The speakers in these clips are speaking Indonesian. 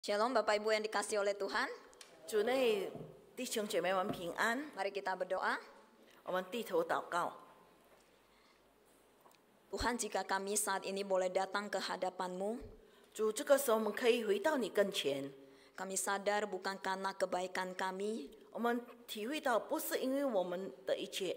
Shalom Bapak Ibu yang dikasihi oleh Tuhan. 主内弟兄姐妹们平安， Mari kita berdoa. 我们低头祷告。 Tuhan, jika kami saat ini boleh datang ke hadapan-Mu, 主，这个时候我们可以回到你跟前， kami sadar bukan karena kebaikan kami, 我们体会到不是因为我们的一切，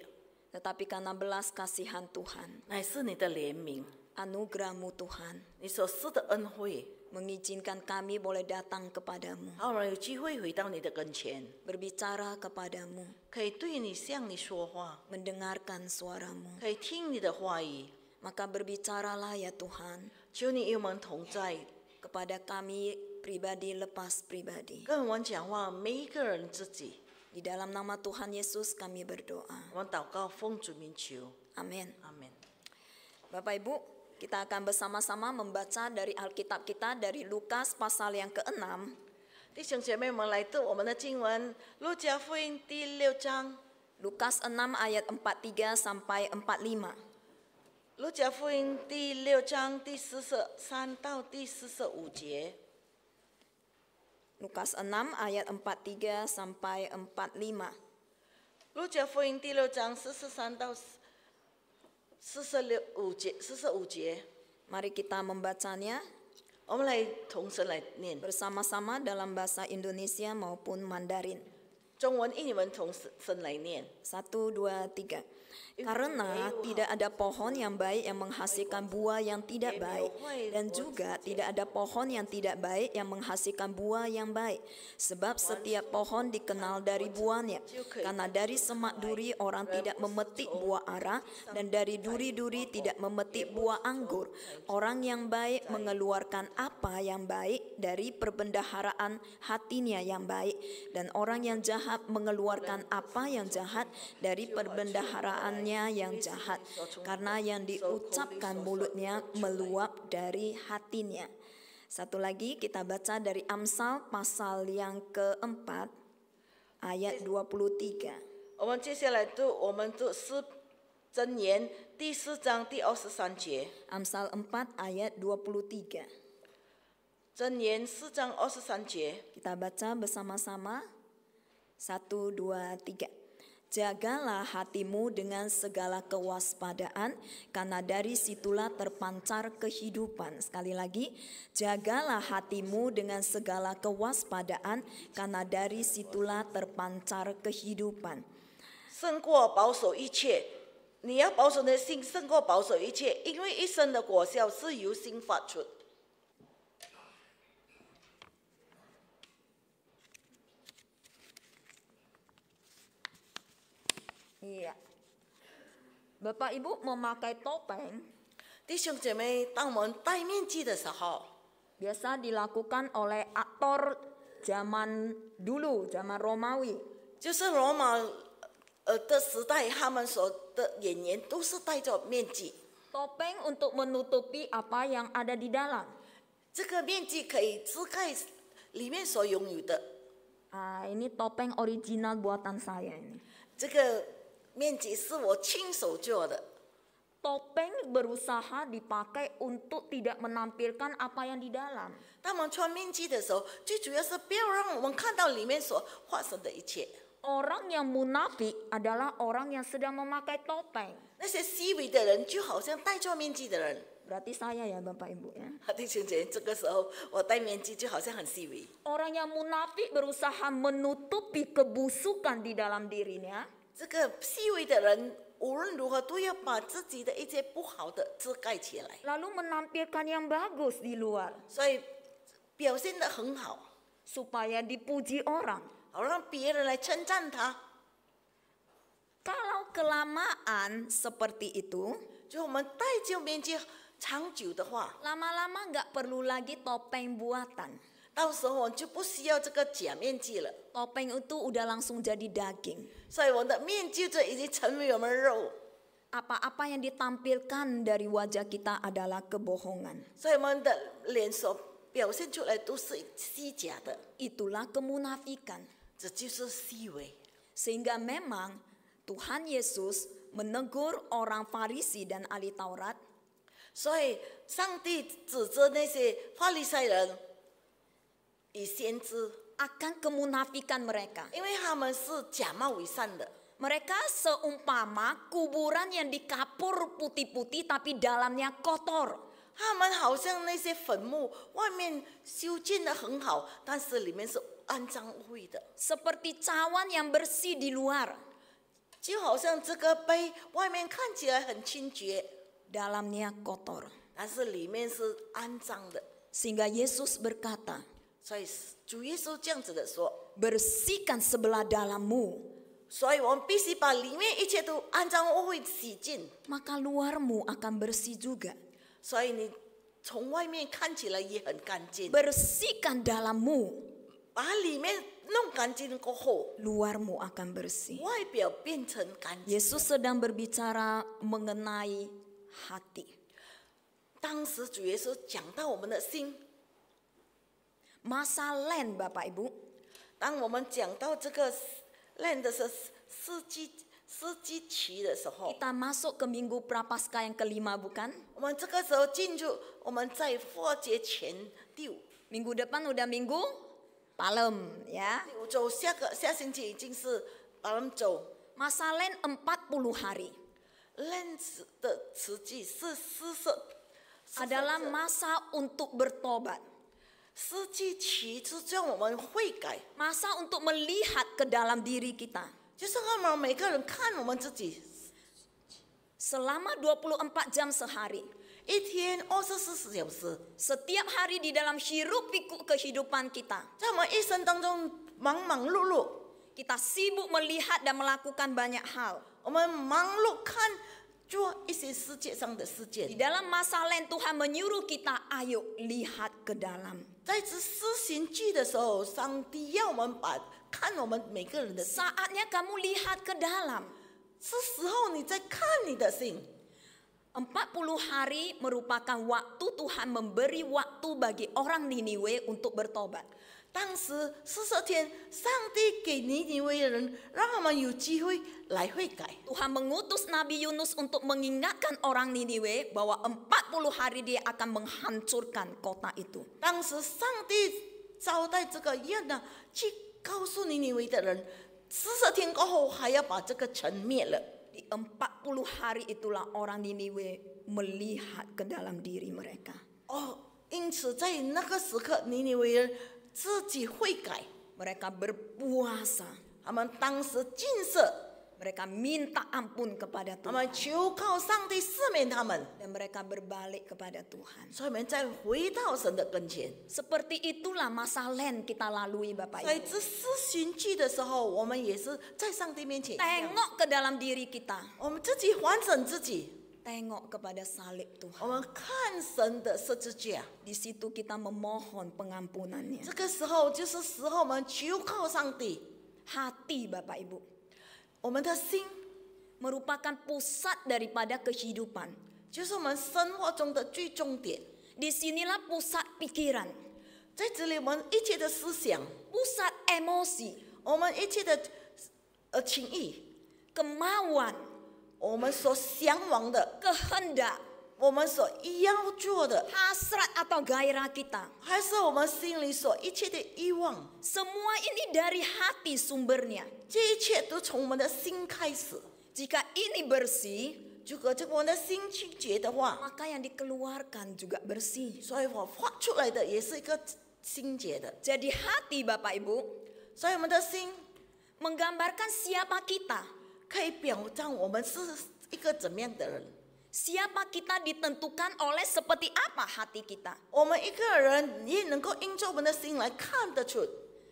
tetapi karena belas kasihan Tuhan, 乃是你的怜悯， anugerah-Mu Tuhan, 你所赐的恩惠， mengizinkan kami boleh datang kepadamu, 让我们有机会回到你的跟前， berbicara kepadamu, 可以对你向你说话， mendengarkan suaramu. 可以听你的话语。 Maka berbicaralah ya Tuhan 求你与我们同在， kepada kami pribadi lepas pribadi. 跟我们讲话，每一个人自己。 Di dalam nama Tuhan Yesus kami berdoa. 我们祷告，奉主名求， Amin. 阿门。 Bapak Ibu, kita akan bersama-sama membaca dari Alkitab kita dari Lukas pasal yang ke-6. 弟兄姐妹们，来读我们的经文，《路加福音》第6章。 Lukas 6 ayat 43 sampai 45. 路加福音第6章第43到第45节。 Lukas 6 ayat 43 sampai 45. 路加福音第6章43到45节。 Mari kita membacanya 我们来同声来念， bersama-sama dalam bahasa Indonesia maupun Mandarin. 中文英文同声来念。 1, 2, 3. Karena tidak ada pohon yang baik yang menghasilkan buah yang tidak baik, dan juga tidak ada pohon yang tidak baik yang menghasilkan buah yang baik. Sebab setiap pohon dikenal dari buahnya. Karena dari semak duri orang tidak memetik buah ara, dan dari duri-duri tidak memetik buah anggur. Orang yang baik mengeluarkan apa yang baik dari perbendaharaan hatinya yang baik, dan orang yang jahat mengeluarkan apa yang jahat dari perbendaharaannya yang jahat, karena yang diucapkan mulutnya meluap dari hatinya. Satu lagi kita baca dari Amsal pasal yang keempat ayat 23. 我们接下来读，我们读诗箴言第4章第23节。 Amsal 4 ayat 23. 箴言4章23节。 Kita baca bersama-sama. 1, 2, 3. Jagalah hatimu dengan segala kewaspadaan, karena dari situlah terpancar kehidupan. Sekali lagi, jagalah hatimu dengan segala kewaspadaan, karena dari situlah terpancar kehidupan. 胜过保守一切，你要保守你的心，胜过保守一切，因为一生的果效是由心发出。 Iya. Bapak Ibu memakai topeng 弟兄姐妹，当我们戴面具的时候， biasa dilakukan oleh aktor zaman dulu, zaman Romawi. 就是罗马的时代，他们所的演员都是戴着面具。 Topeng untuk menutupi apa yang ada di dalam. 这个面具可以遮盖里面所拥有的。 Ini topeng original buatan saya ini. 这个面具是我亲手做的。 Topeng berusaha dipakai untuk tidak menampilkan apa yang di dalam. 当我们穿面具的时候，最主要是不要让我们看到里面所发生的一切。 Orang yang munafik adalah orang yang sedang memakai topeng. 那些虚伪的人，就好像戴着面具的人。 Berarti saya ya Bapak Ibu ya. 弟兄姐妹，这个时候我戴面具就好像很虚伪。 Orang yang munafik berusaha menutupi kebusukan di dalam dirinya. 这个虚伪的人，无论如何都要把自己的一些不好的遮盖起来， Lalu menampilkan yang bagus di luar. 所以表现得很好， Supaya dipuji orang. 好让别人来称赞他。 Kalau kelamaan seperti itu, 就我们戴着面具长久的话， lama-lama nggak perlu lagi topeng buatan. 到时候我就不需要这个假面具了。 Topeng itu udah langsung jadi daging. 所以我的面具就已经成为我们肉， Apa-apa yang ditampilkan dari wajah kita adalah kebohongan. 所以我们的脸所表现出来都是虚假的， Itulah kemunafikan. 这就是虚伪。 Sehingga memang Tuhan Yesus menegur orang Farisi dan ahli Taurat 所以上帝指责那些法利赛人，以先知， akan kemunafikan mereka. 因为他们是假冒伪善的。 Mereka seumpama kuburan yang dikapur putih-putih tapi dalamnya kotor. 他们好像那些坟墓，外面修建的很好，但是里面是肮脏污秽的， Seperti cawan yang bersih di luar, 就好像这个杯外面看起来很清洁， dalamnya kotor. 但是里面是肮脏的。 Sehingga Yesus berkata, 所以主耶稣这样子的说， bersihkan sebelah dalammu, 所以我们必须把里面一切都肮脏污秽洗净。 maka luarmu akan bersih juga. 所以你从外面看起来也很干净， Bersihkan dalammu, 把里面弄干净过后， luarmu akan bersih. 外表变成干净。 Yesus sedang berbicara mengenai hati. 当时主耶稣讲到我们的心， Masa Lent Bapak Ibu, 当我们讲到这个练的是四季期的时候， kita masuk ke Minggu Prapaskah yang kelima bukan? 我们这个时候进入我们在复活节前第五 Minggu depan udah Minggu Palem ya. 周，下星期已经是巴兰周。 Masa Lent 40 hari 练的时期是adalah masa untuk bertobat. 四季期是叫我们悔改， Masa untuk melihat ke dalam diri kita. 就是让我们每个人看我们自己， Selama 24 jam sehari. 一天24小时， Setiap hari di dalam hiruk pikuk kehidupan kita. 在我们一生当中忙忙碌碌， Kita sibuk melihat dan melakukan banyak hal. 我们忙碌看做一些世界上的事 Di 件。 dalam masa Lent Tuhan menyuruh kita, ayo lihat ke dalam. 在这施行记的时候，上帝要我们看我们每个人的心， Saatnya kamu lihat ke dalam. 是时候你在看你的心。 40 hari merupakan waktu Tuhan memberi waktu bagi orang Niniwe untuk bertobat. 当时40天，上帝给尼尼微的人，让我们有机会来悔改。 Tuhan mengutus Nabi Yunus untuk mengingatkan orang Niniwe bahwa 40 hari dia akan menghancurkan kota itu. 当时上帝招待这个约呢，去告诉尼尼微的人，40天过后还要把这个城灭了。 Di 40 hari itulah orang Niniwe melihat ke dalam diri mereka. 哦，因此在那个时刻，尼尼微人自己悔改， Mereka berpuasa. 他们当时禁食， Mereka minta ampun kepada 他 Tuhan. 们求告上帝赦免他们， Dan mereka berbalik kepada Tuhan. 所以我们再回到神的跟前。 Seperti itulah masa Lent kita lalui Bapak 在 Ibu. 这施行记的时候，我们也是在上帝面前一样， Tengok ke dalam diri kita. 我们自己完整自己， Tengok kepada salib 我 Tuhan. 们看神的十字架。 Di situ kita memohon pengampunannya. 这个时候就是时候我们求告上帝， Hati Bapak Ibu 我们的心 merupakan pusat daripada kehidupan. 就是我们生活中的最重点。 Disinilah pusat pikiran, 在这里，我们一切的思想， pusat emosi, 我们一切的情意， kemauan, 我们所向往的， kehendak, 我们所要做的， hasrat atau gairah kita. 还是我们心里所一切的欲望， Semua ini dari hati sumbernya. 这一切都从我们的心开始。 Jika ini bersih, 如果这个我们的心清洁的话， maka yang dikeluarkan juga bersih. 所以我发出来的也是一个清洁的。 Jadi hati Bapak Ibu 所以我们的心 menggambarkan siapa kita. 可以表彰我们是一个怎么样的人。 Siapa kita ditentukan oleh seperti apa hati kita. 我们一个人也能够因着我们的心来看得出，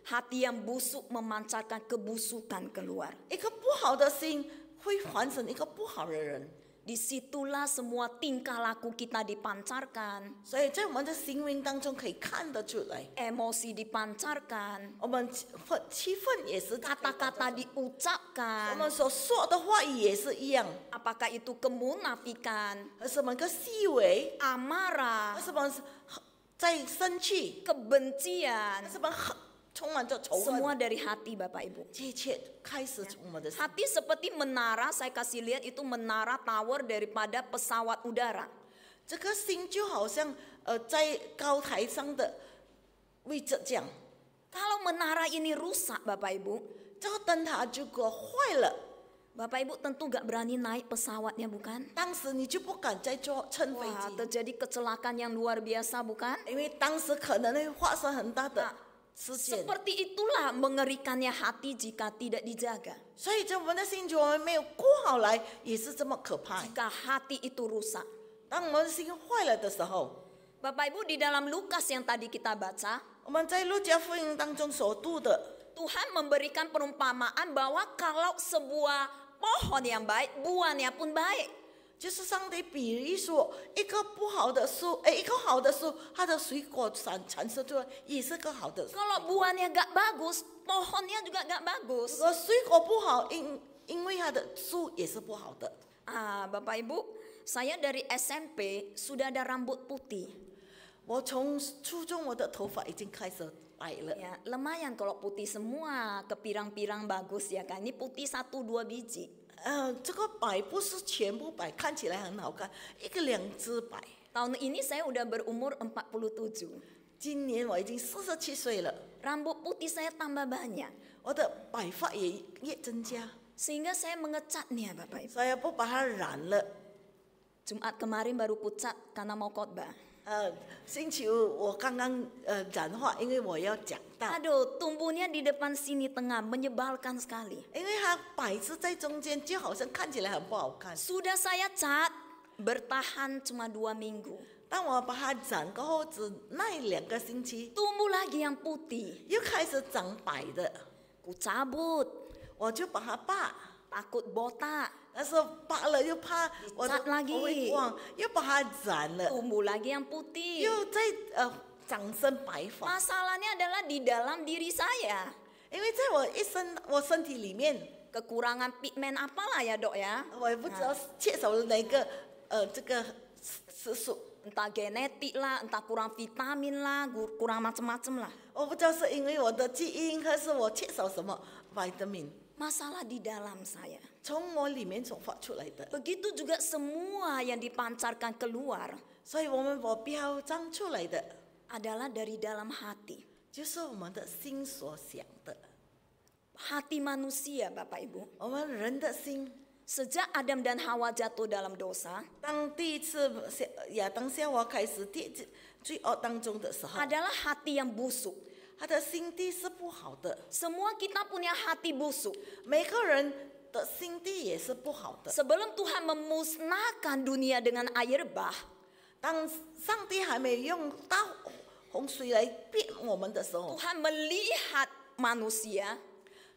Hati yang busuk memancarkan kebusukan keluar. 一个不好的心会反成一个不好的人。 Disitulah semua tingkah laku kita dipancarkan, 所以在我们的行为当中可以看得出来， emosi dipancarkan, 我们气氛也是 kata-kata 我 diucapkan. 们所说的话语也是一样， Apakah itu kemunafikan, 还是我们个细微， amarah, 还是我们在生气， kebencian, 还是我们充满着仇 semua 恨， dari hati Bapak Ibu. 这一切开始从我们的心。 Hati seperti menara, saya kasih lihat itu menara tower daripada pesawat udara. 这个心就好像在高台上的位置这样， Kalau menara ini rusak Bapak Ibu, 这个灯塔如果坏了， Bapak Ibu tentu gak berani naik pesawatnya bukan? 当时你就不敢再乘飞 Wah, 机， terjadi kecelakaan yang luar biasa bukan? 因为当时可能会发生很大的事件。 Seperti itulah mengerikannya hati jika tidak dijaga. 所以，这我们的心，我们没有过好来，也是这么可怕。 Jika hati itu rusak. 当我们的心坏了的时候， Bapak Ibu di dalam Lukas yang tadi kita baca, 我们在路加福音当中所读的， Tuhan memberikan perumpamaan bahwa kalau sebuah pohon yang baik, buahnya pun baik. 就是上帝比喻说，一个不好的树，一棵好的树，它的水果产生出来也是个好的。 Kalau buahnya gak bagus, pohonnya juga gak 如 bagus. 果水果不好，因为它的树也是不好的。 Bapak Ibu, saya dari SMP sudah ada rambut putih. 我从初中我的头发已经开始白了， Ya, lumayan kalau putih semua, kepirang-pirang bagus ya kan. Ini putih 1-2 biji. 这个白不是全部白，看起来很好看，一个两只白。 Tahun ini saya udah berumur 47. 今年我已经47岁了， Rambut putih saya tambah banyak. 我的白发也越增加， Sehingga saya mengecatnya Bapak Ibu. 所以不把它染了。 Jumat kemarin baru pucat karena mau khotbah. 星期五我刚刚染发，因为我要讲道， Aduh, tumbuhnya di depan sini tengah menyebalkan sekali. 因为它摆置在中间，就好像看起来很不好看。 Sudah saya cat, bertahan cuma 2 minggu. 当我把它染过后，只那2个星期， Tumbuh lagi yang putih. 又开始长白的， Ku cabut, 我就把它拔。 takut botak. 但是拔了又怕我的 cat lagi 我会忘，又把它染了， Tumbuh lagi yang putih. 又再长生白发。 Masalahnya adalah di dalam diri saya. 因为在我身体里面， Kekurangan pigmen apalah ya dok ya. 我也不知道缺少了哪个这个色素， Entah genetik lah, entah kurang vitamin lah, kurang macem-macem lah. 我不知道是因为我的基因，还是我缺少什么 vitamin， Masalah di dalam saya. 从我里面所发出来的。 Begitu juga semua yang dipancarkan keluar 所以我们所表彰出来的， adalah dari dalam hati. 就是我们的心所想的， Hati manusia Bapak Ibu. 我们人的心。 Sejak Adam dan Hawa jatuh dalam dosa, 当第一次亚当夏娃开始罪恶当中的时候， adalah hati yang busuk. 他的心地是不好的， Semua kita punya hati busuk. 每个人的心地也是不好的。 Sebelum Tuhan memusnahkan dunia dengan air bah, 当上帝还没用大洪水来变我们的时候， Tuhan melihat manusia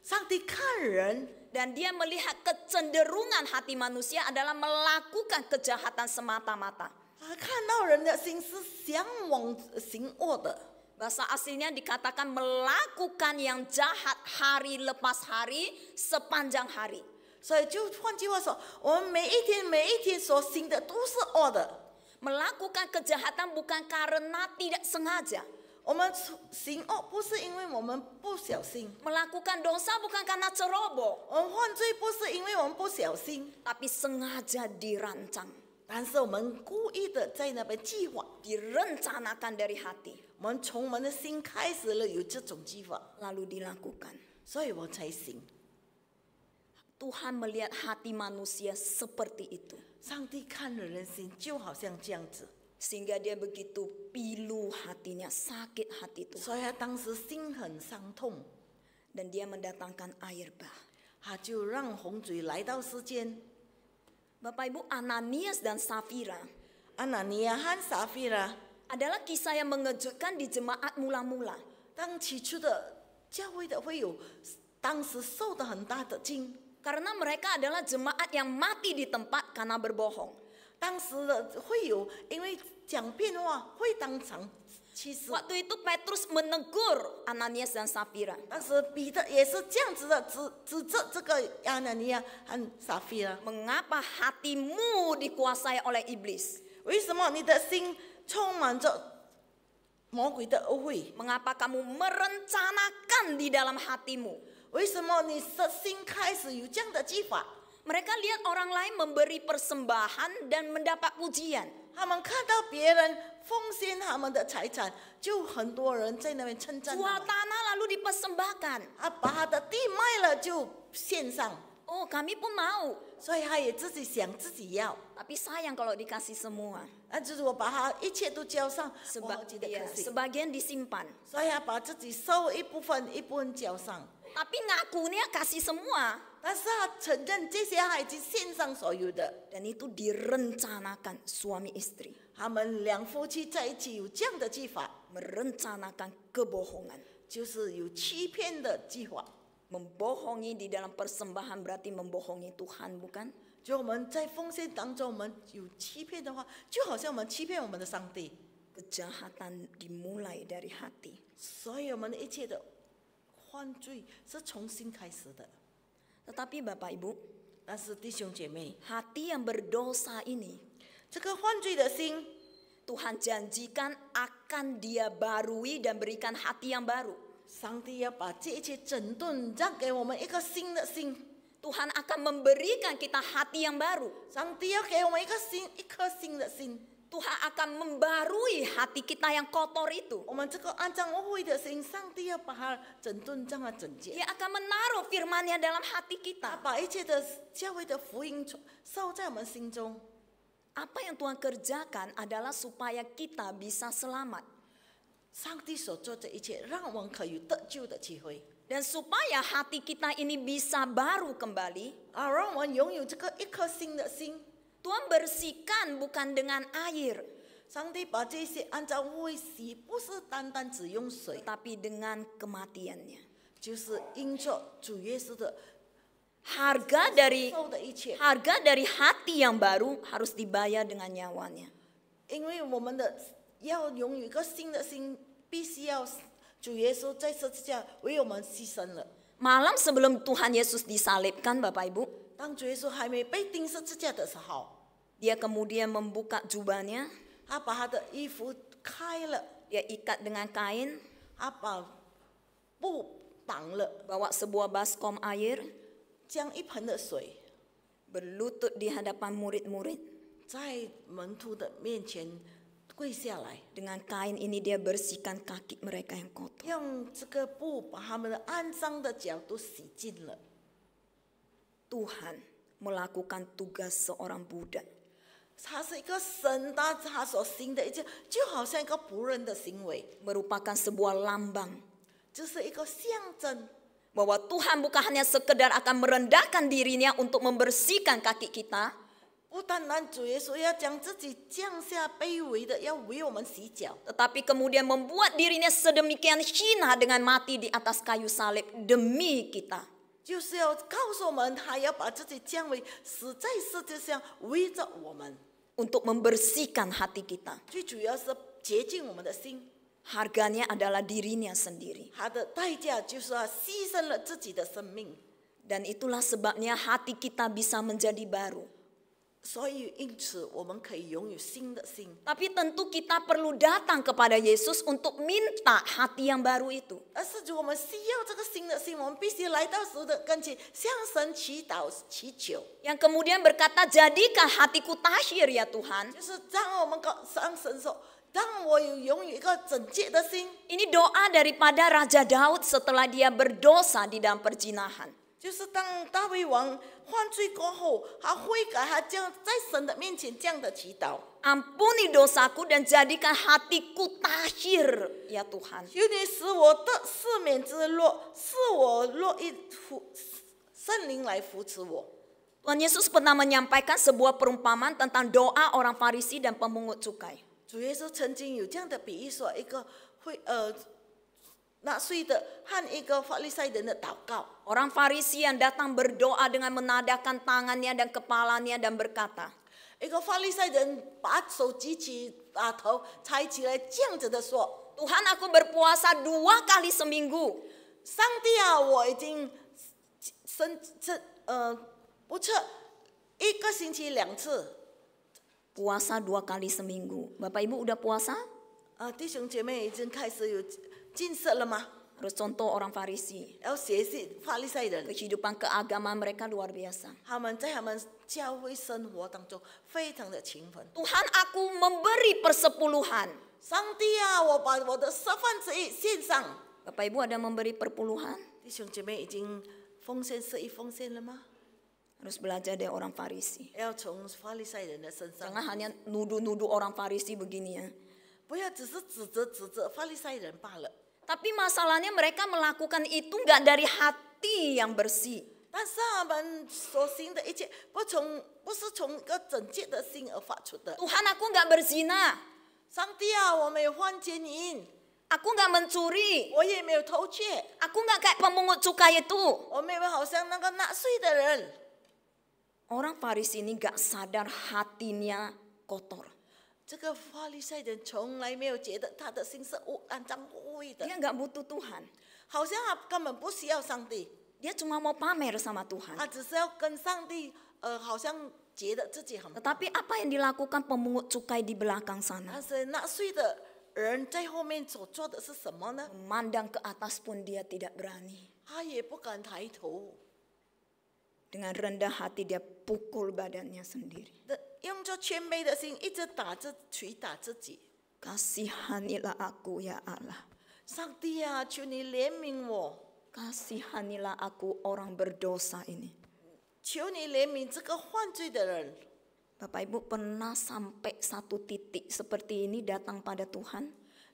上帝看人， dan dia melihat kecenderungan hati manusia adalah melakukan kejahatan semata-mata. 他看到人的心是向往行恶的。 Bahasa aslinya dikatakan melakukan yang jahat hari lepas hari sepanjang hari. 所以就换句话说，我们每一天所行的都是恶的。 Melakukan kejahatan bukan karena tidak sengaja. 我们行恶不是因为我们不小心， Melakukan dosa bukan karena ceroboh, 我们犯罪不是因为我们不小心， tapi sengaja dirancang, 但是我们故意的在那边计划， direncanakan dari hati, 我们从我们的心开始了有这种计划， lalu dilakukan. 所以我才行。 Tuhan melihat hati manusia seperti itu. 上帝看了人心就好像这样子， Sehingga dia begitu pilu hatinya, sakit hati Tuhan. 所以他当时心很伤痛， Dan dia mendatangkan air bah. 他就让洪水来到世间。 Bapak Ibu, Ananias dan Safira 安拿尼亚和撒菲拉， adalah kisah yang mengejutkan di jemaat mula-mula. 当起初的教会的会友，当时受到很大的惊， Karena mereka adalah jemaat yang mati di tempat karena berbohong. 当时的会友因为讲骗话会当场去世。 Waktu itu Petrus menegur Ananias dan Safira. 当时彼得也是这样子的指责这个亚拿尼亚和撒菲拉， Mengapa hatimu dikuasai oleh iblis? 为什么你的心充满着魔鬼的污秽？ Mengapa kamu merencanakan di dalam hatimu? 为什么你的心开始有这样的计划？ Mereka lihat orang lain memberi persembahan dan mendapat pujian. 他们看到别人奉献他们的财产，就很多人在那边称赞他 Jual 们， tanah lalu persembahkan. 他把他的地卖了就献上， Oh, kami pun mau. 所以他也自己想自己要。 Tapi sayang kalau dikasih semua. 那就是我把他一切都交上，我好记得可惜， Sebagian disimpan. 所以他把自己收一部分交上， Tapi ngakunya kasih semua. 但是他承认这些他已经献上所有的。 Dan itu direncanakan suami istri. 他们两夫妻在一起有这样的计划， Merencanakan kebohongan. 就是有欺骗的计划。 Membohongi di dalam persembahan berarti membohongi Tuhan, bukan? 就我们在奉献当中，我们有欺骗的话，就好像我们欺骗我们的上帝。 Kejahatan dimulai dari hati. 所以我们的一切的犯罪是从心开始的。 Tetapi Bapak Ibu, 但是弟兄姐妹， hati yang berdosa ini 这个犯罪的心， Tuhan janjikan akan Dia barui dan berikan hati yang baru. 上帝要把这一切整顿，让给我们一个新的心。 Tuhan akan memberikan kita hati yang baru. 上帝要给我们一颗新的心。 Tuhan akan membarui hati kita yang kotor itu. 我们这个肮脏污秽的心，上帝要把它整顿，让它整洁。 Dia akan menaruh firman-Nya dalam hati 他 kita. 把一切的教会的福音收在我们心中。 Apa yang Tuhan kerjakan adalah supaya kita bisa selamat. 上帝所做这一切，让我们可以得救的机会， Dan supaya hati kita ini bisa baru kembali, 让我们拥有这个一颗新的心。 Tuhan bersihkan bukan dengan air, 上帝把这些肮脏污秽洗，不是单单只用水， tapi dengan kematiannya. 就是因着主耶稣的 Harga dari 受的一切。 harga dari hati yang baru harus dibayar dengan nyawanya. 因为我们的要拥有一个新的心，必须要主耶稣在十字架为我们牺牲了。 Malam sebelum Tuhan Yesus disalibkan, Bapak Ibu, 当主耶稣还没被钉十字架的时候， dia kemudian membuka jubahnya, 他把他的衣服开了， dia ikat dengan kain, 他把布绑了， bawa sebuah baskom air, 将一盆的水 berlutut di hadapan murid-murid. 在门徒的面前跪下来， Dengan kain ini dia bersihkan kaki mereka yang kotor. 用这个布把他们的肮脏的脚都洗净了。 Tuhan melakukan tugas seorang budak. 他是一个神，他所行的一切，就好像一个仆人的行为， Merupakan sebuah lambang 就是一个象征。 bahwa Tuhan bukan hanya sekedar akan merendahkan dirinya untuk membersihkan kaki kita, 不单单主耶稣要将自己降下卑微的，要为我们洗脚， tetapi kemudian membuat dirinya sedemikian hina dengan mati di atas kayu salib demi kita. 就是要告诉我们，他要把自己降为死在世界上，为着我们。 Untuk membersihkan hati kita. 最主要是洁净我们的心， Harganya adalah dirinya sendiri. 他的代价就是他牺牲了自己的生命。 Dan itulah sebabnya hati kita bisa menjadi baru. 所以因此我们可以拥有新的心。 Tapi tentu kita perlu datang kepada Yesus untuk minta hati yang baru itu. 但是如果我们需要这个新的心，我们必须来到主的跟前，向神祈祷祈求， Yang kemudian berkata, jadikan hatiku tasyir ya Tuhan. 就是让我们向神说，让我拥有一个整洁的心。 Ini doa daripada Raja Daud setelah dia berdosa di dalam perzinahan. 就是当大卫王犯罪过后，他悔改，他这样在神的面前这样的祈祷。 Ampuni dosaku dan jadikan hatiku tasyir ya Tuhan. 求你使我得四面之弱，使我若一圣灵来扶持我。 Tuhan Yesus pernah menyampaikan sebuah perumpamaan tentang doa orang Farisi dan pemungut cukai. 主耶稣曾经有这样的比喻说，一个纳税的和一个法利赛人的祷告。 Orang Farisi yang datang berdoa dengan menadahkan tangannya dan kepalanya dan berkata, 一个法利赛人把手举起，把头抬起来，这样子的说 Tuhan aku berpuasa 2 kali seminggu. 上帝啊，我已经不测一个星期2次。 Puasa 2 kali seminggu. Bapak Ibu udah puasa? 弟兄姐妹已经开始有禁食了吗？ Harus contoh orang Farisi. 要学习法利赛人， Kehidupan keagamaan mereka luar biasa. 他们在他们教会生活当中非常的勤奋。 Tuhan aku memberi persepuluhan. 上帝啊，我把我的1/10献上。Bapak Ibu ada memberi perpuluhan? 弟兄姐妹已经奉献11奉献了吗？ Harus belajar dari orang Farisi. 要从法利赛人的身上， Jangan hanya nuduh-nuduh orang Farisi begini ya. 不要只是指责法利赛人罢了。 Tapi masalahnya mereka melakukan itu nggak dari hati yang bersih. 但是他们所行的一切，不是从一个整洁的心而发出的。 Tuhan, aku nggak berzina. 上帝啊，我没有犯奸淫， Aku nggak mencuri. 我也没有偷窃， Aku nggak kayak pemungut cukai itu. 我没有好像那个纳税的人。 Orang Farisi ini nggak sadar hatinya kotor. 这个法利赛人从来没有觉得他的心是肮脏污秽的， Dia nggak butuh Tuhan. 好像他根本不需要上帝， Dia cuma mau pamer sama Tuhan. 他只是要跟上帝，好像觉得自己很棒。 Tetapi apa yang dilakukan pemungut cukai di belakang sana? 但是纳税的人在后面所做的是什么呢？ Memandang ke atas pun dia tidak berani. 他也不敢抬头， Dengan rendah hati dia pukul badannya sendiri. 用着谦卑的心一直捶打自己。 Kasihanilah aku ya Allah. 上帝啊，求你怜悯我， Kasihanilah aku orang berdosa ini. 求你怜悯这个犯罪的人。 Bapak Ibu pernah sampai satu titik seperti ini datang pada Tuhan?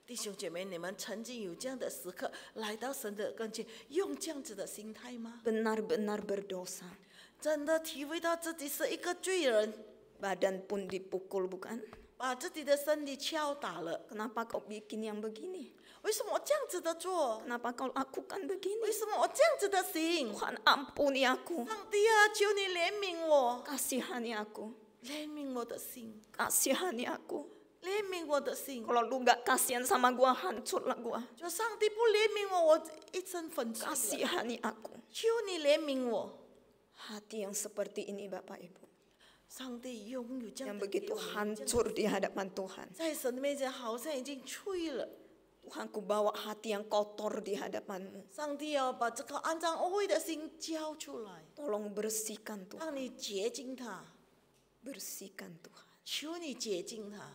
弟兄姐妹，你们曾经有这样的时刻来到神的跟前，用这样子的心态吗？ Benar-benar berdosa. 真的体会到自己是一个罪人， Badan pun dipukul bukan? 把自己的身体敲打了。 Kenapa kau bikin yang begini? 为什么我这样子的做？ Kenapa kau lakukan 为 begini? 什么我这样子的行？ Tuhan ampuni aku. 上帝啊，求你怜悯我， Kasihani aku. 怜悯我的心， Kasihani aku. 怜悯我的心。 Kalau lu gak kasihan sama gua, hancurlah gua. 就上帝不怜悯我，我一生粉碎了。 Kasihani aku. 求你怜悯我， Hati yang seperti ini Bapak Ibu. 上帝拥有这样 Yang 的 begitu 给我们 hancur di hadapan Tuhan. 在神的面前好像已经脆了。 Tuhan, ku bawa hati yang kotor di hadapan-Mu. 上帝要把这个肮脏污秽的心交出来， Tolong bersihkan Tuhan. 让你洁净它， Bersihkan Tuhan. 求你洁净它。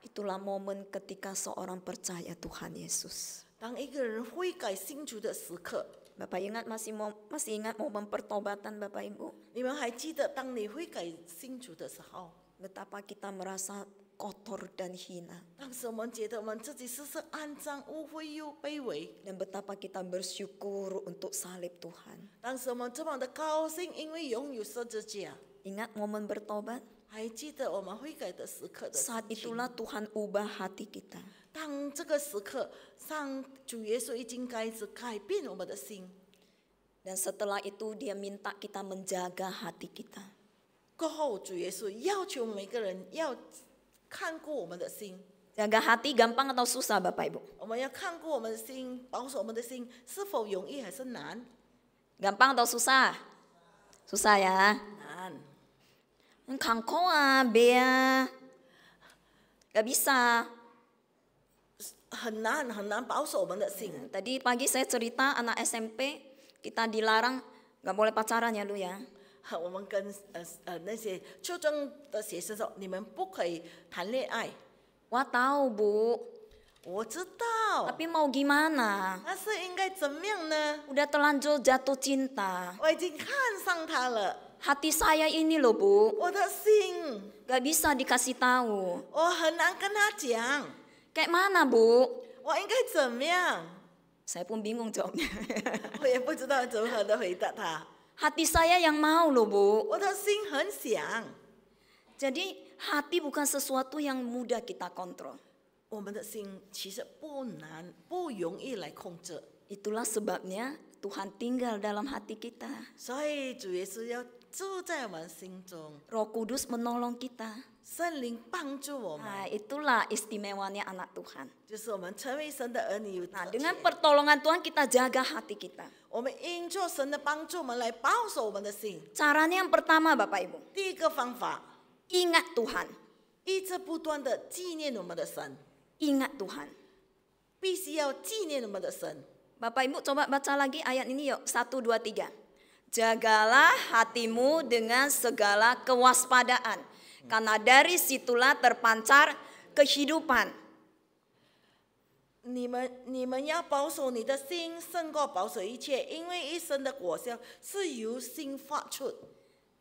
Itulah momen ketika seorang percaya Tuhan Yesus. 当一个人悔改信主的时刻， Bapak ingat masih ingat momen pertobatan Bapak Ibu? 你们还记得当你悔改信主的时候， Betapa kita merasa kotor dan hina. 当时我们觉得我们自己是肮脏、污秽又卑微， Dan betapa kita bersyukur untuk salib Tuhan. 当时我们这么的高兴，因为拥有十字架。 Ingat momen bertobat? 还记得我们悔改的时刻的事 Saat 情。 itulah Tuhan ubah hati kita. 当这个时刻，主耶稣已经开始改变我们的心。 Dan setelah itu dia minta kita menjaga hati kita. 过后，主耶稣要求每个人要看顾我们的心。 Jaga hati gampang atau susah Bapak Ibu? 我们要看顾我们的心，保守我们的心，是否容易还是难？ Gampang atau susah? Susah ya. 难， Kangko ah, Bea. Gak bisa. 很难保守我们的心。 Tadi pagi saya cerita anak SMP, kita dilarang gak boleh pacaran ya lu ya. 我们跟那些初中的学生说，你们不可以谈恋爱。 Wah tahu Bu, 我知道， tapi mau gimana? 但是应该怎么样呢？ Udah terlanjur jatuh cinta. 我已经看上他了， Hati saya ini loh Bu, 我的心， gak bisa dikasih tahu. 我很难跟他讲， Kayak mana Bu? 我应该怎么样？ Saya pun bingung jawabnya. 我也不知道如何的回答他。 Hati saya yang mau loh Bu. 我的心很想， Jadi hati bukan sesuatu yang mudah kita kontrol. 我们的心其实不难，不容易来控制。 Itulah sebabnya Tuhan tinggal dalam hati kita. 所以主耶稣要住在我们心中， Roh Kudus menolong kita. 圣灵帮助我们， Nah, itulah istimewanya anak Tuhan. 就是我们成为神的儿女有 Nah, 特 dengan 权。 pertolongan Tuhan kita jaga hati kita. 我们因着神的帮助，我们来保守我们的心。 Caranya yang pertama Bapak Ibu, 第一个方法， ingat Tuhan. 一直不断的纪念我们的神， Ingat Tuhan. 必须要纪念我们的神。 Bapak Ibu coba baca lagi ayat ini yuk. 1, 2, 3. Jagalah hatimu dengan segala kewaspadaan. Karena dari situlah terpancar kehidupan. 你们要保守你的心，胜过保守一切，因为一生的果效是由心发出。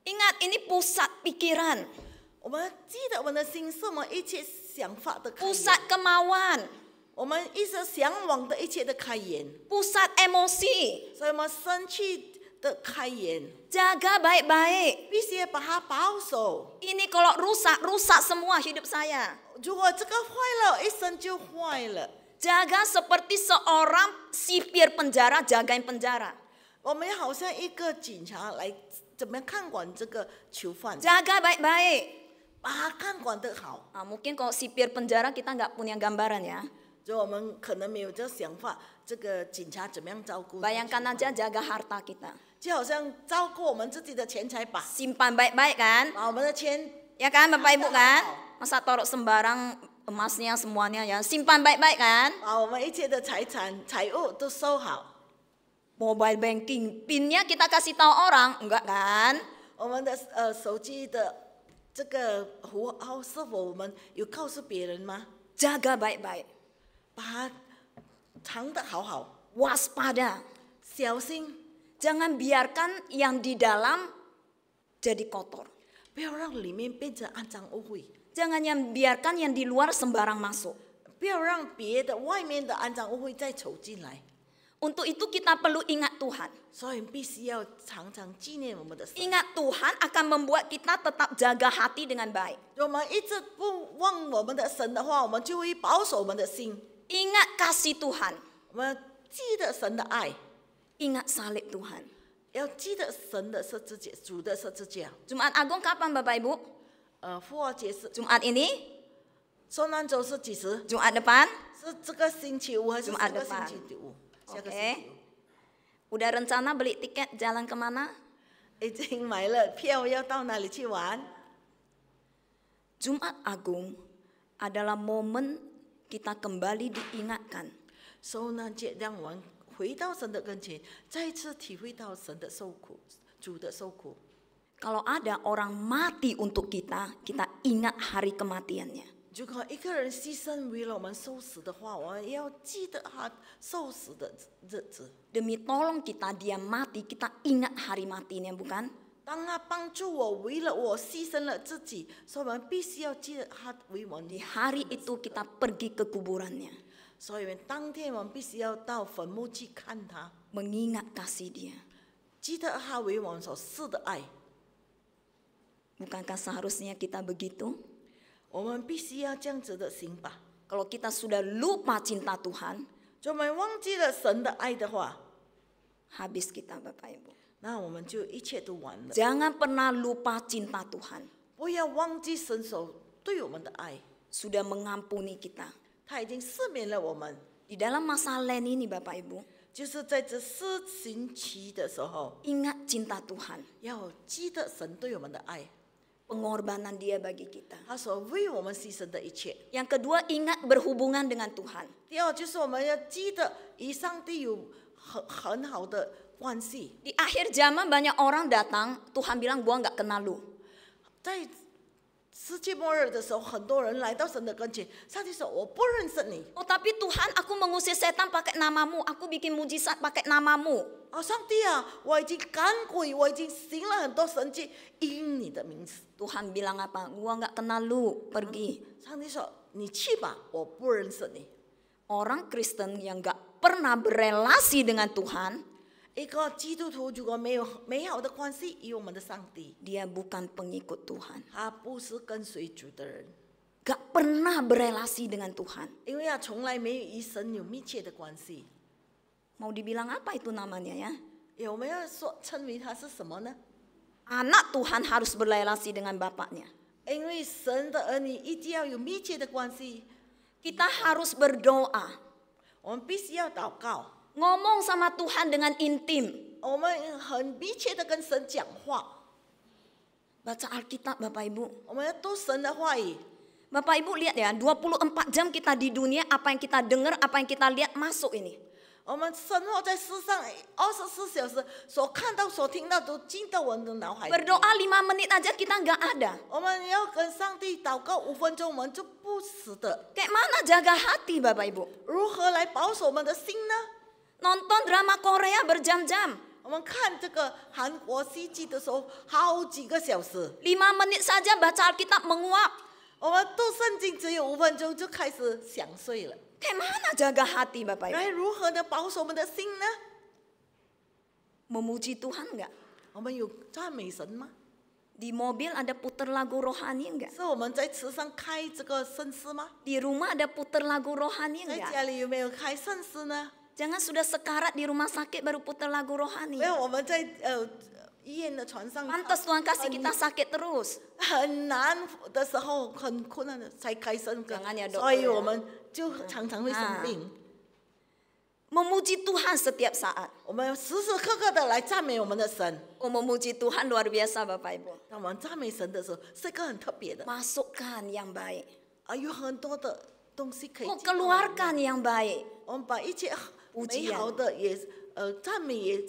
Ingat, ini pusat pikiran, 我们记得我们的心是我们一切想法的开源， pusat kemauan, 我们一直向往的一切的开源， pusat emosi. 所以我们生气的开源 Jaga baik-baik. 必须要把它保守。 Ini kalau rusak, rusak semua hidup saya. 如果这个坏了，一生就坏了。 Jaga seperti seorang sipir penjara, jagain penjara. 我们好像一个警察来怎么样看管这个囚犯， Jaga baik-baik. 把他看管得好。 Mungkin kalau sipir penjara kita nggak punya gambaran ya. 就我们可能没有这想法，这个警察怎么样照顾？ Bayangkan aja jaga harta kita. 就好像照顾我们自己的钱财吧， Simpan baik-baik kan? 把我们的钱 Ya kan Bapak Ibu kan? Masa taruh sembarang emasnya semuanya ya. Simpan baik-baik kan? 把我们一切的财产财物都收好。 Mobile banking, pinnya kita kasih tahu orang, enggak kan? 我们的手机的这个符号是否我们有告诉别人吗？ Jaga baik-baik. 把它藏得好好， Waspada. 小心， Jangan biarkan yang di dalam jadi kotor. 不要让里面变成肮脏污秽， Jangan yang biarkan yang di luar sembarang masuk. 不要让别的外面的肮脏污秽再走进来。 Untuk itu kita perlu ingat Tuhan. 所以必须要常常纪念我们的神。 Ingat Tuhan akan membuat kita tetap jaga hati dengan baik. 我们一直不忘我们的神的话，我们就会保守我们的心。 Ingat kasih Tuhan. 我们记得神的爱， Ingat salib Tuhan. 要记得神的十字架，主的十字架。 Jumat Agung kapan Bapak Ibu? 复活节是 Jumat ini? 受难周是几时？ Jumat depan? 是这个星期五还是 Jumat 下个 depan 星期五？下个 Oke. 星期五。 Udah rencana beli tiket jalan kemana? 已经买了票，要到哪里去玩？ Jumat Agung adalah momen kita kembali diingatkan 受难节让我们回到神的跟前，再一次体会到神的受苦，主的受苦。 kalau ada orang mati untuk kita, kita ingat hari kematiannya. 如果一个人牺牲为了我们受死的话，我们要记得他受死的日子。 Demi tolong kita dia mati, kita ingat hari matinya bukan? 当他帮助我，为了我牺牲了自己，所以我们必须要记得他为我们 Di hari itu kita pergi ke kuburannya, 所以当天我们必须要到坟墓去看他， mengingat kasih dia. 记得他为我们所赐的爱。 Bukankah seharusnya kita begitu? 我们必须要这样子的行吧。 Kalau kita sudah lupa cinta Tuhan, 就我们忘记了神的爱的话， habis kita Bapak Ibu. 那我们就一切都完了。 Jangan pernah lupa cinta Tuhan. 不要忘记神所对我们的爱， Sudah mengampuni kita. 他已经赦免了我们。 Di dalam masa Lent ini Bapak Ibu, 就是在这四旬期的时候， ingat cinta Tuhan. 要记得神对我们的爱， Pengorbanan dia bagi kita. 他所为我们牺牲的一切。 Yang kedua, ingat berhubungan dengan Tuhan. 第二就是我们要记得与上帝有很好的关系。 Di akhir zaman banyak orang datang, Tuhan bilang gua nggak kenal lu. 在世界末日的时候，很多人来到神的跟前，上帝说：“我不认识你。 Oh tapi Tuhan, aku mengusir setan pakai namamu, aku bikin mujizat pakai namamu. ”哦，上帝啊，我已经赶鬼，我已经行了很多神迹，因你的名字。 Tuhan bilang apa? Gua nggak kenal lu, pergi. 上帝说：“你去吧，我不认识你。” Orang Kristen yang nggak pernah berelasi dengan Tuhan, 一个基督徒如果没有美好的关系与我们的上帝， dia bukan pengikut Tuhan. 他不是跟随主的人， Gak pernah berelasi dengan Tuhan. 因为他从来没有与神有密切的关系。 Mau dibilang apa itu namanya ya? 我们要说称为他是什么呢？ Anak Tuhan harus berelasi dengan bapaknya. 因为神的儿女一定要有密切的关系， Kita harus berdoa, 我们必须要祷告， ngomong sama Tuhan dengan intim. 我们很密切的跟神讲话， Baca Alkitab Bapak Ibu. 我们要读神的话语。 Bapak Ibu lihat ya, 24 jam kita di dunia, apa yang kita dengar, apa yang kita lihat masuk ini. 我们生活在世上24小时，所看到、所听到都进到我们的脑海里。 Berdoa 5 menit aja kita nggak ada. 我们要跟上帝祷告5分钟，我们就不死的。 Kayak mana jaga hati Bapak Ibu? 如何来保守我们的心呢？ Nonton drama Korea berjam-jam. 我们看这个韩国戏剧的时候，好几个小时， 5 menit saja baca Alkitab menguap. 我们读圣经只有5分钟就开始想睡了。 Kayak mana jaga hati Bapak Ibu? 来，如何的保守我们的心呢？ Memuji Tuhan enggak? 我们有赞美神吗？ Di mobil ada puter lagu rohani enggak? 是我们在车上开这个圣诗吗？ Di rumah ada puter lagu rohani 在 enggak? 家里有没有开圣诗呢？ Jangan sudah sekarat di rumah sakit baru puter lagu rohani. 没有，我们在医院的床上 Pantas Tuhan kasih kita sakit terus. 很难的时候，很困难的才开圣歌 Jangan ya, dokter 所以 ya. 我们就常常会生病。 Memuji Tuhan setiap saat. 我们时时刻刻的来赞美我们的神。 Oh, memuji Tuhan luar biasa Bapak Ibu. 当我们赞美神的时候，是一个很特别的， Masukkan yang baik. 有很多的东西可以 Oh, 进到里面。 keluarkan yang baik. 我们把一切 Pujian 美好的也赞美也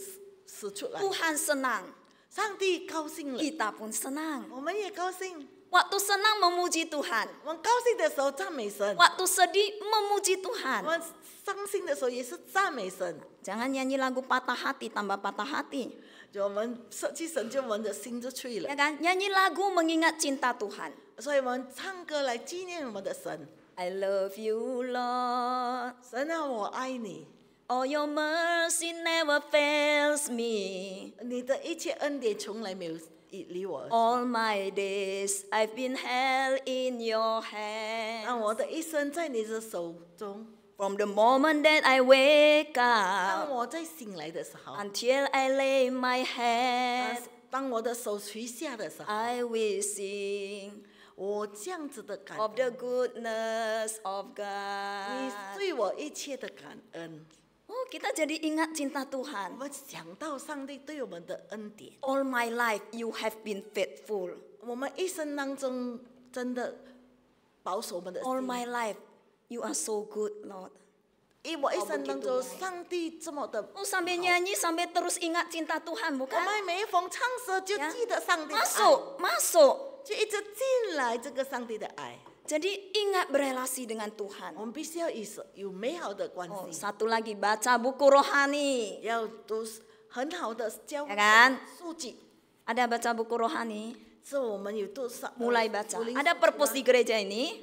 使出来， Tuhan senang. 上帝高兴了， Kita pun senang. 我们也高兴。 Waktu senang memuji Tuhan. 我们高兴的时候赞美神， Waktu sedih memuji 我 Tuhan. 们伤心的时候也是赞美神。 Jangan nyanyi lagu patah hati tambah patah hati. 就我们设计神，就我们的心就脆了 Ya。kan? Nyanyi lagu mengingat cinta Tuhan. 所以我们唱歌来纪念我们的神。 I love you, Lord. 神啊，我爱你， Oh, your mercy never fails me. 你的一切恩典从来没有离我而去。 All my days I've been held in your hand. 让我的一生在你的手中。 From the moment that I wake 当 up 我在醒来的时候， until I lay my head, 当我的手垂下的时候， I will sing 我这样子的感 of 恩， the goodness of 你 God. 对我一切的感恩。 Oh, kita jadi ingat cinta 我 Tuhan. 们想到上帝对我们的恩典， All my life you have been faithful. 我们一生当中真的保守我们的 All 心。 my life you are so good, Lord. 因为我一生当中， begitu baik. 上帝这么的， Oh, sambil nyanyi sampai terus ingat cinta Tuhan, 我 bukan? 们每一逢唱诗就呀记得上帝的爱， Masuk, masuk. 就一直进来这个上帝的爱。 Jadi ingat berelasi dengan Tuhan. 我们必须要有美好的关 Oh, 系， satu lagi baca buku rohani. 要读很好的教 Ya kan? 书籍。 Ada baca buku rohani? 是我们有读上 Mulai baca. 福音 Ada 书 perpus 吗 di gereja ini?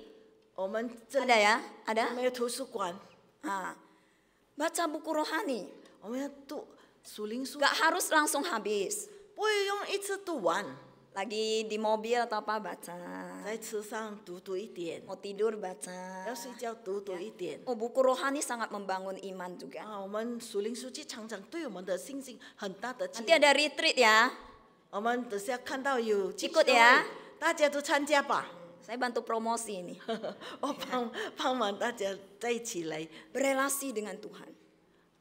我们这 Ada ya? 我 Ada? 们有图书馆， Ah. Baca buku rohani. 我们要读属灵书， Gak harus langsung habis. 不会用一次读完， Lagi di mobil atau apa baca. 在车上读一点， Mau tidur baca. 要睡觉读一点。 Oh, buku rohani sangat membangun iman juga. 我们属灵书记常常对我们的信心很大的激 Nanti 励。 ada retreat ya. 我们等下看到有进 Ikut 修 ya 会，大家都参加吧。 Saya bantu promosi ini. 我帮忙大家在一起来， Berelasi dengan Tuhan.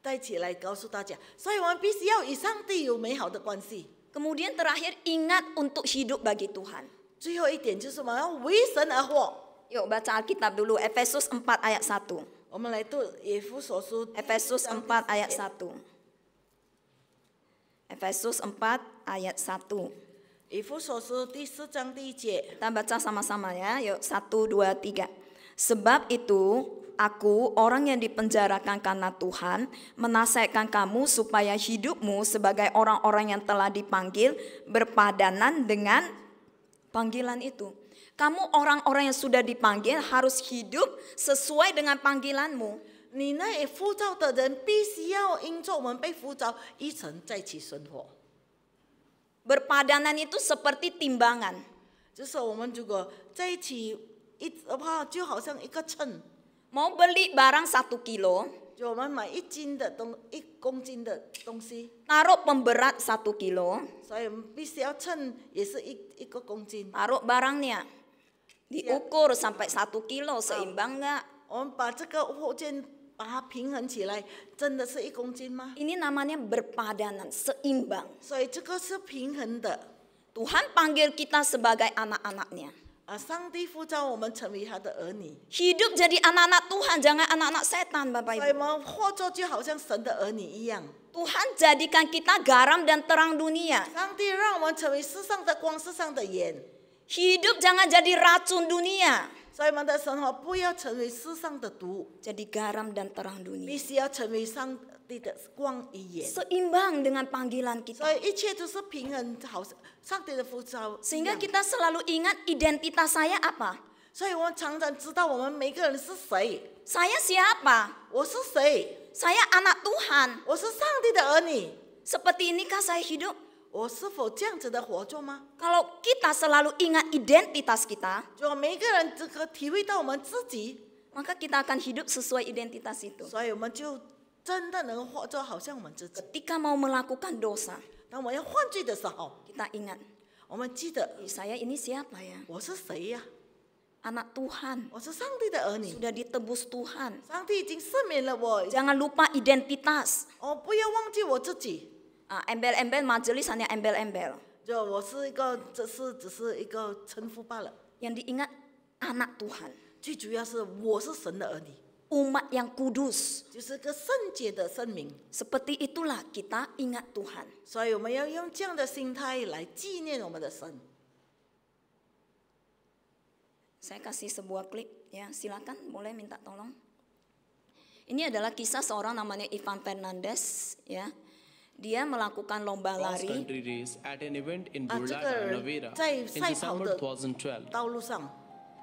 在一起来告诉大家，所以我们必须要与上帝有美好的关系。 Kemudian terakhir ingat untuk hidup bagi Tuhan. 最后一点就是我们要为神而活。 Yuk baca Alkitab dulu Efesus 4 ayat 1. 我们来读以弗所书 Efesus 4 ayat 1. Efesus 4 ayat 1. 以弗所书第4章第1节。 Kita baca sama-sama ya. Yuk 1, 2, 3. Sebab itu aku orang yang dipenjarakan karena Tuhan menasihatkan kamu supaya hidupmu sebagai orang-orang yang telah dipanggil berpadanan dengan panggilan itu. Kamu orang-orang yang sudah dipanggil harus hidup sesuai dengan panggilanmu. 你那也呼召的人，必须要因着我们被呼召，一同在一起生活。 Berpadanan itu seperti timbangan. 就是我们如果在一起的话，就好像一个秤， Mau beli barang 1 kilo, 就我们买1公斤的东西， taruh pemberat 1 kilo, 所以我们必须要称，也是一个公斤。 taruh barangnya. Diukur sampai 1 kilo, seimbang nggak? 我们把这个货件把它平衡起来，真的是1公斤吗？ Ini namanya berpadanan, seimbang. 所以这个是平衡的。 Tuhan panggil kita sebagai anak-anaknya. 上帝呼召我们成为他的儿女， Hidup jadi anak-anak Tuhan, jangan anak-anak setan Bapak 所以 Ibu. 我们活着就好像神的儿女一样。 Tuhan jadikan kita garam dan terang dunia. 上帝让我们成为世上的光，世上的盐。 Hidup jangan jadi racun dunia. 所以我们的生活不要成为世上的毒， jadi garam dan terang 必 dunia. 须要成为上帝的光与盐。 Seimbang dengan panggilan 所 kita. 以一切都是平衡，好像上帝的呼召一 Sehingga 样。 kita selalu ingat identitas saya apa. 所以我们常常知道我们每个人是谁， Saya siapa? 我是谁， Saya anak Tuhan. 我是上帝的儿女。 Seperti inikah saya hidup? 我是否这样子的活着吗？ Kalau kita selalu ingat identitas kita, 就每个人这个体会到我们自己， maka kita akan hidup sesuai identitas itu. 所以我们就真的能活着，好像我们自己。 Ketika mau melakukan dosa, 当我要犯罪的时候， kita ingat, 我们记得 saya ini siapa ya? 我是谁呀、 Anak Tuhan. 我是上帝的儿女， Sudah ditebus Tuhan. 上帝已经赦免了我。 Jangan lupa identitas. 我不要忘记我自己， Embel-embel majelis hanya embel-embel. 就我是一个，只是一个称呼罢了。 Yang diingat anak Tuhan. 最主要是我是神的儿女， Umat yang kudus. 就是个圣洁的圣名。 Seperti itulah kita ingat Tuhan. 所以我们要用这样的心态来纪念我们的神。 Saya kasih sebuah klip ya, silakan boleh minta tolong. Ini adalah kisah seorang namanya Ivan Fernandez ya. Dia melakukan lomba cross lari country race at an event in 这 Burlada, 个人 Navera 在 in 赛跑 December 的 2012. 道路上，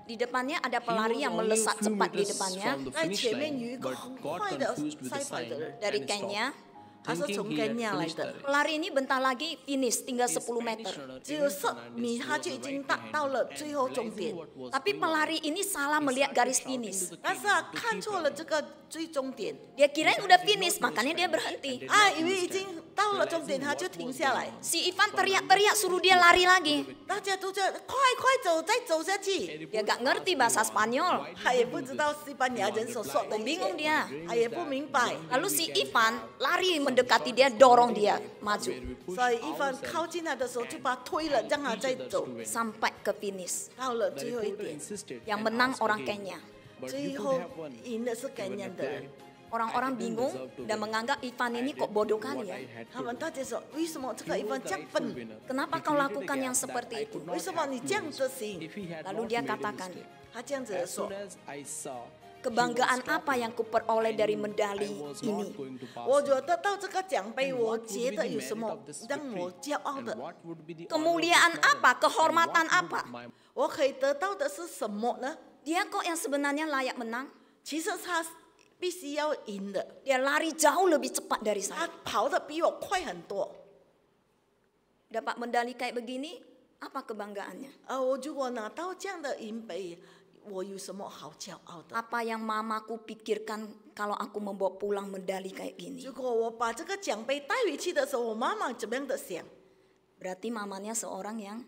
di depannya ada He pelari was yang only a melesat few cepat di meters depannya from the 在 finish 前面有 line, 一个 but 很 got 快的 confused with 赛 the 跑的 sign 人， dari and Kenya. stopped, 他是 thinking 从 he 根 had 亚来 finished 的 the。race. Pelari ini bentar lagi finish, tinggal The 10 meter. Spanish runner 只有 Evan 10米， Fernandez 他就 was 已经 right 到 behind 到 him, 了 and 最后终 realizing 点。 what was Tapi going on, pelari ini salah he melihat started garis shouting finish. to the 但 king 是啊， to 看 keep 错了 running. 这个最终点， Dia kirain udah finish, makanya dia berhenti. 啊，以为已经到了终点，他就停下来。 Si Ivan teriak-teriak suruh dia lari lagi. 大家都在快快走，再走下去。 Dia gak ngerti bahasa Spanyol. 他也不知道西班牙人所说的一 Bingung 切， dia. 他也不明白。 Lalu si Ivan lari mendekati dia, dorong dia maju 所以一凡靠近他的时候，就把他推了，让他再走。 sampai ke finish. 到了 The 最后一 reporter 点， insisted Yang and menang asked orang again, Kenya. but 最 you 后 could have won. 赢的是根源的人。 Orang-orang bingung dan menganggap Ivan ini kok bodoh kali What ya. I had 他 to 们 do. 大家说，为什么这个 He 一 was 凡 the 这样 rightful 笨？ winner. Kenapa He kau created a lakukan yang gap seperti that I itu? could 为 not 什么 have 你这样 closed 子行？ if he had Lalu not dia made a katakan, mistake. 他这样子 As 说 soon。as I saw Kebanggaan apa yang kuperoleh dari I medali was ini? not going to pass 我 him. 觉得到这个奖杯， And 我 what would 觉 be 得 the 有什 merit 么 of this 让我 victory? 骄傲 And 的？ what would be the honor of this Kemuliaan medal? apa? And Kehormatan what apa? would my 我可以得到的是什么呢？ Dia kok yang sebenarnya layak menang. 其实他必须要赢的， Dia lari jauh lebih cepat dari 他 saya. 跑得比我快很多。 Dapat medali kayak begini, apa kebanggaannya? 我如果拿到这样的银杯，我有什么好骄傲的？ Apa yang mamaku pikirkan kalau aku membawa pulang medali kayak gini? 如果我把这个奖杯带回去的时候，我妈妈怎么样的想？ Berarti mamanya seorang yang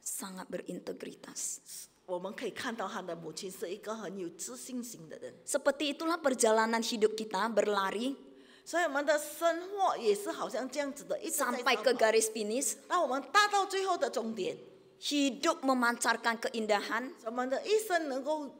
sangat berintegritas. 我们可以看到他的母亲是一个很有自信心的人， Seperti itulah perjalanan hidup kita berlari 所以我们的生活也是好像这样子的，一直在 sampai 奔 ke 跑。 garis finish. 当我们达到最后的终点， Hidup memancarkan keindahan. 我们的一生能够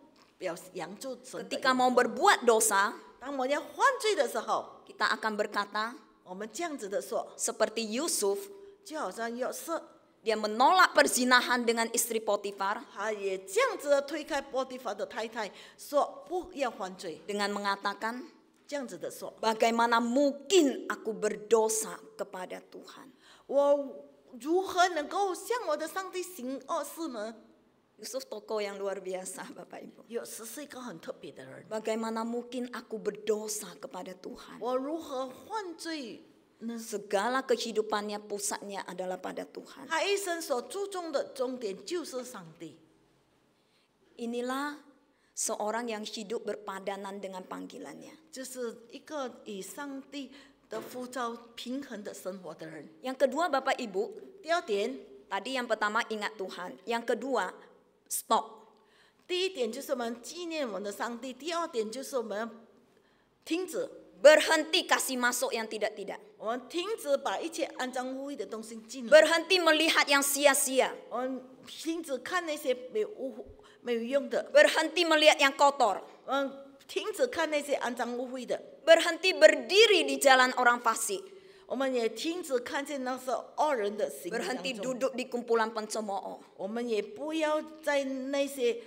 扬出神的 Ketika 荣 mau 光。 berbuat dosa, 当我们要犯罪的时候， kita akan berkata 我们这样子的说， seperti Yusuf, 就好像约瑟， dia menolak perzinahan dengan istri Potifar 他也这样子的推开波提乏的太太，说不要犯罪， dengan mengatakan, 这样子的说， bagaimana mungkin aku berdosa kepada Tuhan. 我如何能够向我的上帝行恶事呢？ Yusuf tokoh yang luar biasa, Bapak Ibu. 约瑟是一个很特别的人， Bagaimana mungkin aku berdosa kepada Tuhan. 我如何犯罪呢？ Segala kehidupannya pusatnya adalah pada Tuhan. 他一生所注重的终点就是上帝。 Inilah seorang yang hidup berpadanan dengan panggilannya. 就是一个与上帝的呼召平衡的生活的人。 Yang kedua Bapak Ibu, 第二点， tadi yang pertama ingat Tuhan. Yang kedua, stop. 第一点就是我们纪念我们的上帝，第二点就是我们停止， Berhenti kasih masuk yang tidak-tidak. 我们停止把一切肮脏污秽的东西进来， Berhenti melihat yang sia-sia. 我们停止看那些没有用的， Berhenti melihat yang kotor. 我们停止看那些肮脏污秽的， Berhenti berdiri di jalan orang fasik. 我们也停止看见那些恶人的行为当 Berhenti 中， duduk di kumpulan pencemooh. 我们也不要在那些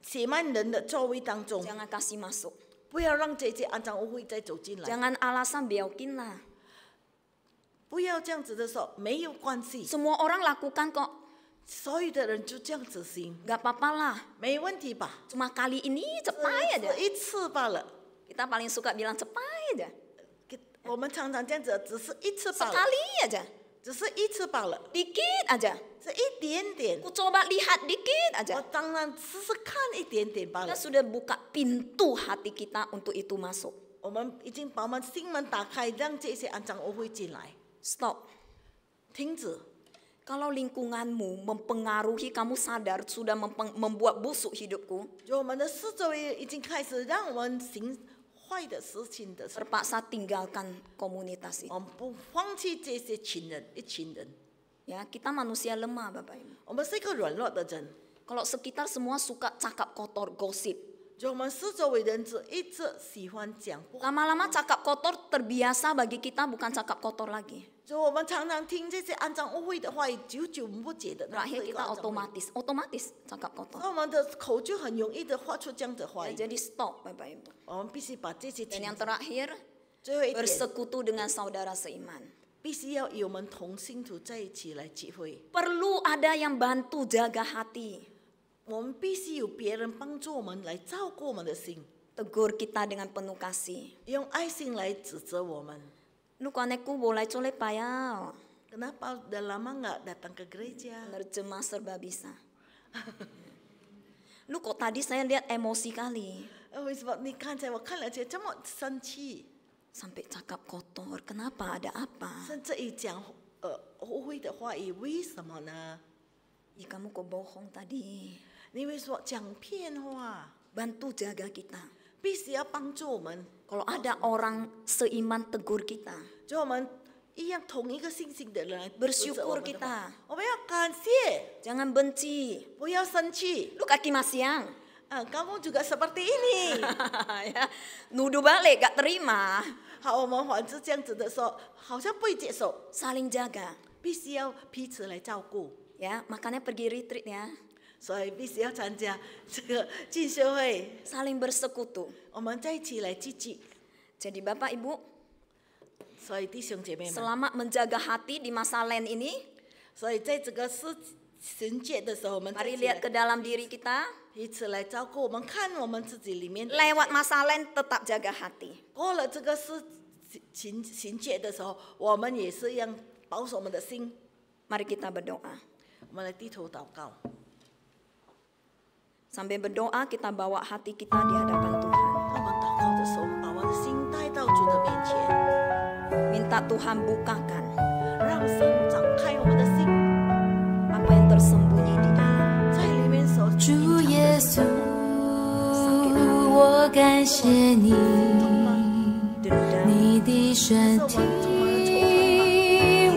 写满人的座位当中， Jangan kasih masuk. 不要让这些安葬屋会再走进来， Jangan alasan biarin lah. 不要这样子的说，没有关系， Semua orang lakukan kok. 所有的人就这样子行， Gak apa-apa lah. 没问题吧？ Cuma kali ini cepai aja. 只一次罢了， Kita paling suka bilang cepai aja. 我们常常这样子，只是一次罢了， Sekali aja. 只是一次罢了， Dikit aja. 是一点点。 Ku coba lihat dikit 我 aja. 当然试试看一点点罢 Kita 了。 sudah buka pintu hati kita untuk itu masuk. 我们已经把我们心门打开，让这些安葬屋会进来。 Stop. 停止。 Kalau lingkunganmu mempengaruhi kamu sadar sudah membuat busuk hidupku, 就我们的四周围已经开始让我们行坏的事情的时候， terpaksa tinggalkan komunitas itu. 我们不放弃这些一群人。 Ya, kita manusia lemah, Bapak Ibu. 我们是一个软弱的人， Kalau sekitar semua suka cakap kotor, gosip. 就我们四周围人一直喜欢讲不好， Lama-lama cakap kotor terbiasa bagi kita bukan cakap kotor lagi. 就我们常常听这些安葬误会的话语，久久不觉得那是 Terakhir 一个 kita 安葬误会， otomatis cakap kotor. 那我们的口就很容易的发出这样的话 Ya, 语。 jadi stop, Bapak Ibu. 我们必须把这些 Dan 停 yang 止。 terakhir, 最后一点， bersekutu dengan saudara seiman. 必须要与我们同信徒在一起来聚会。 Perlu ada yang bantu jaga hati. 我们必须有别人帮助我们来照顾我们的心， Tegur kita dengan penuh kasih. 用爱心来指责我们。 Lu konekku boleh colek payah. Kenapa udah lama nggak datang ke gereja? Nerjemah serba bisa. Lu kok tadi saya lihat emosi kali. 为什么你看起来我看了起来这么生气， Sampai cakap kotor. Kenapa? Ada apa? 甚至于讲误会的话语，为什么呢？ Ih, kamu kok bohong tadi. 你为什么讲骗话？ Bantu jaga kita. 必须要帮助我们， Kalau ada orang seiman tegur kita. 就我们一样同一个信心的人来指责 Bersyukur 我们的 kita. 话，我们要感谢， Jangan benci. 不要生气。 Lu kaki masiang. Kamu juga seperti ini。 Ya, nuduh balik, gak terima. 好，我们还是这样子的说，好像不会接受， Saling jaga. 必须要彼此来照顾， Ya, makanya pergi retreat ya. 所以必须要参加这个进修会， Saling bersekutu. 我们在一起来聚集。 Jadi Bapak Ibu, 所以弟兄姐妹们， selama menjaga hati di masa Lent ini, 所以在这个旬节的时候，我们在 mari 一起 lihat ke 来 dalam diri kita. 彼此来照顾，我们看我们自己里面。 Lewat masa Lent tetap jaga hati. 过了这个旬节的时候，我们也是一样保守我们的心。 Mari kita berdoa. 我们来低头祷告。 Sambil berdoa kita bawa hati kita di hadapan Tuhan. 当我们祷告的时候，把我们的心带到主的面前， Minta Tuhan bukakan 让神展开我们的心， apa yang tersembunyi di dalam. 在里面所主耶稣，我感谢你， Dendam, 你的身体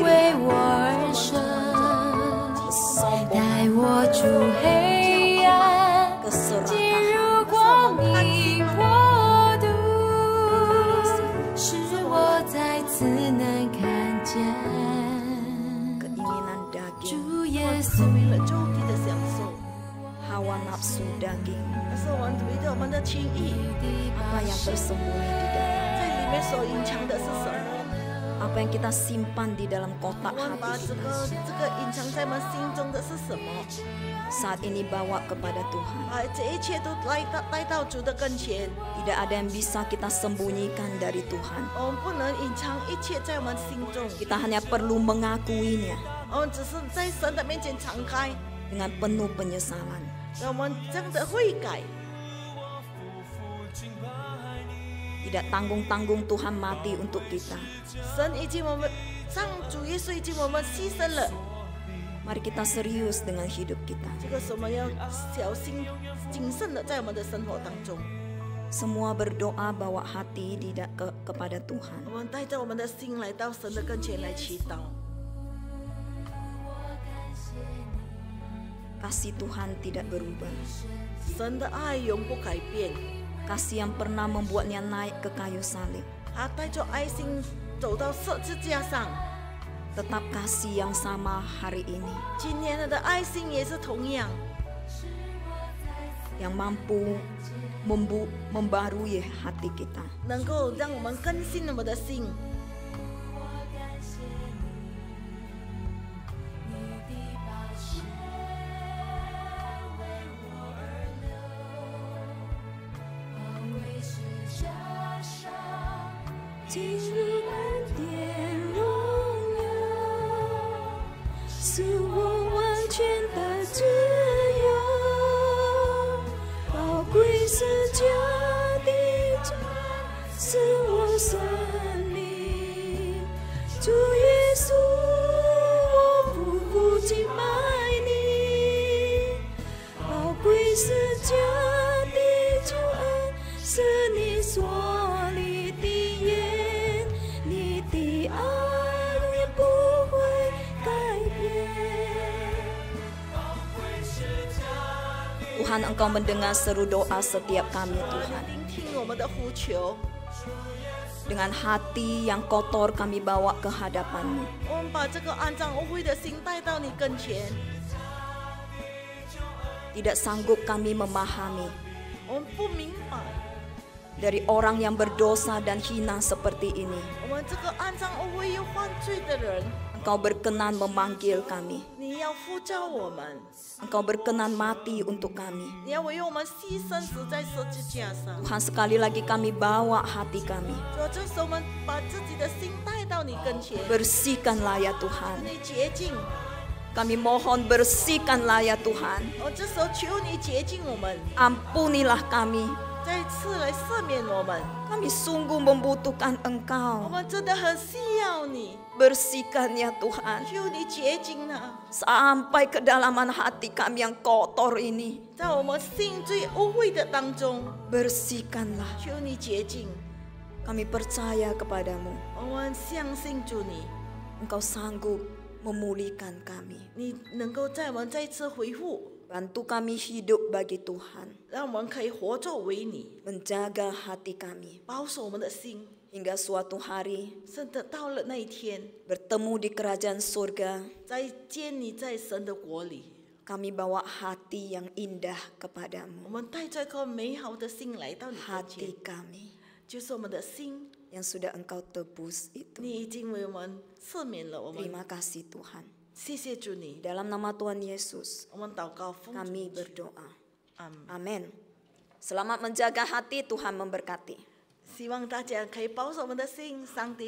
为我而生，带我出黑暗，进 keserakahan, 入光明国度，使我再次能看见 keinginan daging, 主耶稣。为了肉体的享受， hawa nafsu daging, 但是我们为了我们的情意， apa yang tersembunyi di dalam. 在里面所隐藏的是什么？ Apa yang kita simpan di dalam kotak 我们把 hati 这 kita 个隐藏在我们心中的是什么？ saat ini bawa kepada Tuhan. 把这一切都带到主的跟前。 Tidak ada yang bisa kita sembunyikan dari Tuhan. 我们不能隐藏一切在我们心中， Kita hanya perlu mengakuinya 我们只是在神的面前敞开， dengan penuh penyesalan. 让我们真的悔改。 Tidak tanggung-tanggung Tuhan mati untuk kita. 神已经我们上主耶稣已经我们牺牲了， Mari kita serius dengan hidup kita. 这个是我们要小心谨慎的在我们的生活当中， Semua berdoa bawa hati kepada 我 Tuhan. 们带着我们的心来到神的跟前来祈祷。 Kasih Tuhan tidak berubah. 神的爱永不改变， Kasih yang pernah membuatnya naik ke kayu salib. 他带着爱心走到十字架上， Tetap kasih yang sama hari ini. 今天他的爱心也是同样。yang mampu membarui hati kita. 能够让我们更新我们的心。进入恩典荣耀，是我完全的自由，宝贵是家的主，是我生命。主耶稣，我匍匐敬拜你，宝贵是家的救恩，是你所立的约，你的爱也不会改变。Tuhan, Engkau mendengar seru doa setiap kami, 你 Tuhan. 聆听我们的呼求， Dengan hati yang kotor kami bawa ke hadapan-Mu. 我们把这个肮脏污秽的心带到你跟前， Tidak sanggup kami memahami 我们不明白， dari orang yang berdosa dan hina seperti ini. 我们这个肮脏污秽又犯罪的人， Engkau berkenan memanggil kami. 你要呼召我们， Engkau berkenan mati untuk kami. 你要为我们牺牲死在十字架上。 Tuhan, sekali lagi kami bawa hati kami. 主，这时候我们把自己的心带到你跟前， Bersihkanlah ya Tuhan. 你洁净。 Kami mohon bersihkanlah ya Tuhan. 这时候求你洁净我们， Ampunilah kami. 再次来赦免我们。 Kami sungguh membutuhkan 我 Engkau. 们真的很需要你， Bersihkan ya Tuhan. 求你洁净啊！ Sampai kedalaman hati kami yang kotor ini. 在我们心最污秽的当中， Bersihkanlah. 求你洁净。 Kami percaya kepadamu. 我们相信主你， Engkau sanggup memulihkan kami. 你能够在我们再一次恢复， Bantu kami hidup bagi Tuhan. 让我们可以活作为你， Menjaga hati kami. 保守我们的心， Hingga suatu hari 甚至到了那一天， bertemu di kerajaan surga. 再见你在神的国里， Kami bawa hati yang indah 我 kepadamu. 们带着一颗美好的心来到你跟 Hati 前， kami 就是我们的心， yang sudah Engkau tebus itu. 你已经为我们赦免了我们。 Terima kasih Tuhan. 谢谢主你， Dalam nama Tuhan Yesus 我们祷告奉主 kami 名求 berdoa. 阿门。 Amin. Selamat menjaga hati, Tuhan memberkati. 希望大家可以保守我们的心，上帝。